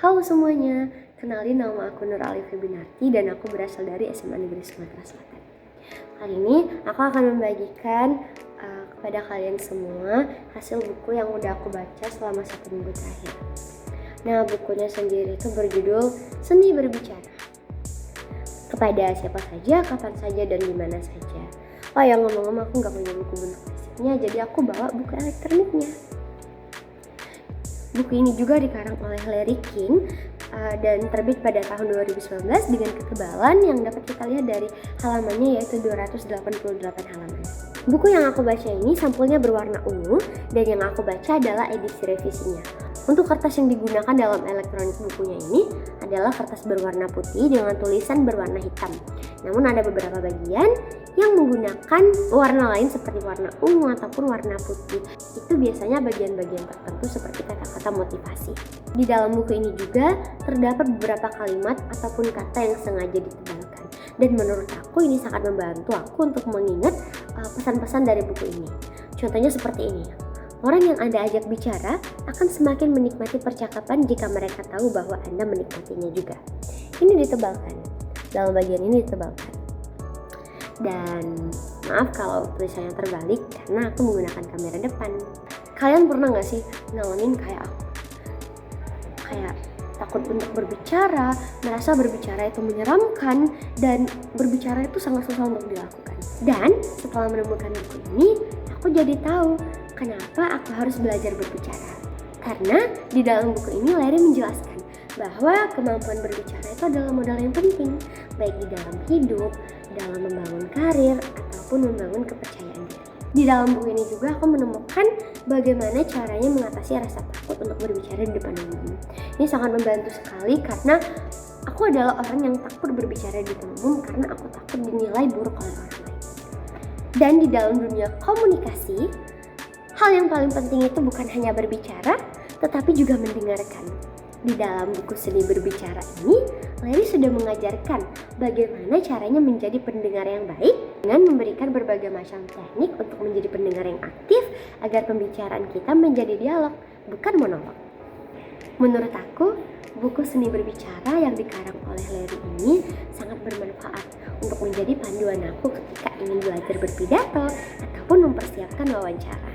Halo semuanya, kenalin nama aku Nur Alif Binarti dan aku berasal dari SMA Negeri Sumatera Selatan. Kali ini aku akan membagikan kepada kalian semua hasil buku yang udah aku baca selama 1 minggu terakhir. Nah, bukunya sendiri itu berjudul Seni Berbicara. Kepada siapa saja, kapan saja, dan dimana saja. Oh ya, ngomong-ngomong aku gak punya buku bentuk fisiknya, jadi aku bawa buku elektroniknya. Buku ini juga dikarang oleh Larry King dan terbit pada tahun 2019 dengan ketebalan yang dapat kita lihat dari halamannya, yaitu 288 halaman. Buku yang aku baca ini sampulnya berwarna ungu dan yang aku baca adalah edisi revisinya. Untuk kertas yang digunakan dalam elektronik bukunya ini adalah kertas berwarna putih dengan tulisan berwarna hitam. Namun ada beberapa bagian yang menggunakan warna lain seperti warna ungu ataupun warna putih. Itu biasanya bagian-bagian tertentu seperti kata-kata motivasi. Di dalam buku ini juga terdapat beberapa kalimat ataupun kata yang sengaja ditebalkan. Dan menurut aku ini sangat membantu aku untuk mengingat pesan-pesan dari buku ini. Contohnya seperti ini. Orang yang Anda ajak bicara akan semakin menikmati percakapan jika mereka tahu bahwa Anda menikmatinya juga. Ini ditebalkan. Dalam bagian ini ditebalkan. Dan maaf kalau tulisannya terbalik karena aku menggunakan kamera depan. Kalian pernah gak sih ngalamin kayak aku? Kayak takut untuk berbicara, merasa berbicara itu menyeramkan, dan berbicara itu sangat susah untuk dilakukan. Dan setelah menemukan buku ini, aku jadi tahu kenapa aku harus belajar berbicara. Karena di dalam buku ini Larry menjelaskan bahwa kemampuan berbicara itu adalah modal yang penting, baik di dalam hidup, dalam membangun karir, ataupun membangun kepercayaan diri. Di dalam buku ini juga aku menemukan bagaimana caranya mengatasi rasa takut untuk berbicara di depan umum. Ini sangat membantu sekali karena aku adalah orang yang takut berbicara di depan umum karena aku takut dinilai buruk oleh orang lain. Dan di dalam dunia komunikasi, hal yang paling penting itu bukan hanya berbicara, tetapi juga mendengarkan. Di dalam buku Seni Berbicara ini, Larry sudah mengajarkan bagaimana caranya menjadi pendengar yang baik dengan memberikan berbagai macam teknik untuk menjadi pendengar yang aktif agar pembicaraan kita menjadi dialog, bukan monolog. Menurut aku, buku Seni Berbicara yang dikarang oleh Larry ini sangat bermanfaat untuk menjadi panduan aku ketika ingin belajar berpidato ataupun mempersiapkan wawancara.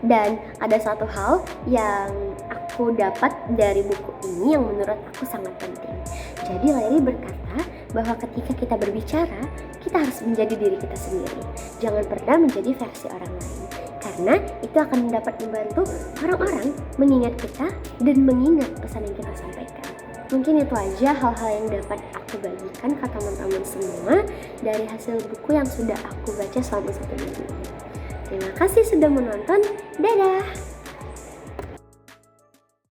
Dan ada satu hal yang aku dapat dari buku ini yang menurut aku sangat penting. Jadi Larry berkata bahwa ketika kita berbicara, kita harus menjadi diri kita sendiri. Jangan pernah menjadi versi orang lain. Karena itu akan dapat membantu orang-orang mengingat kita dan mengingat pesan yang kita sampaikan. Mungkin itu aja hal-hal yang dapat aku bagikan ke teman-teman semua dari hasil buku yang sudah aku baca selama 1 minggu ini. Terima kasih sudah menonton. Dadah!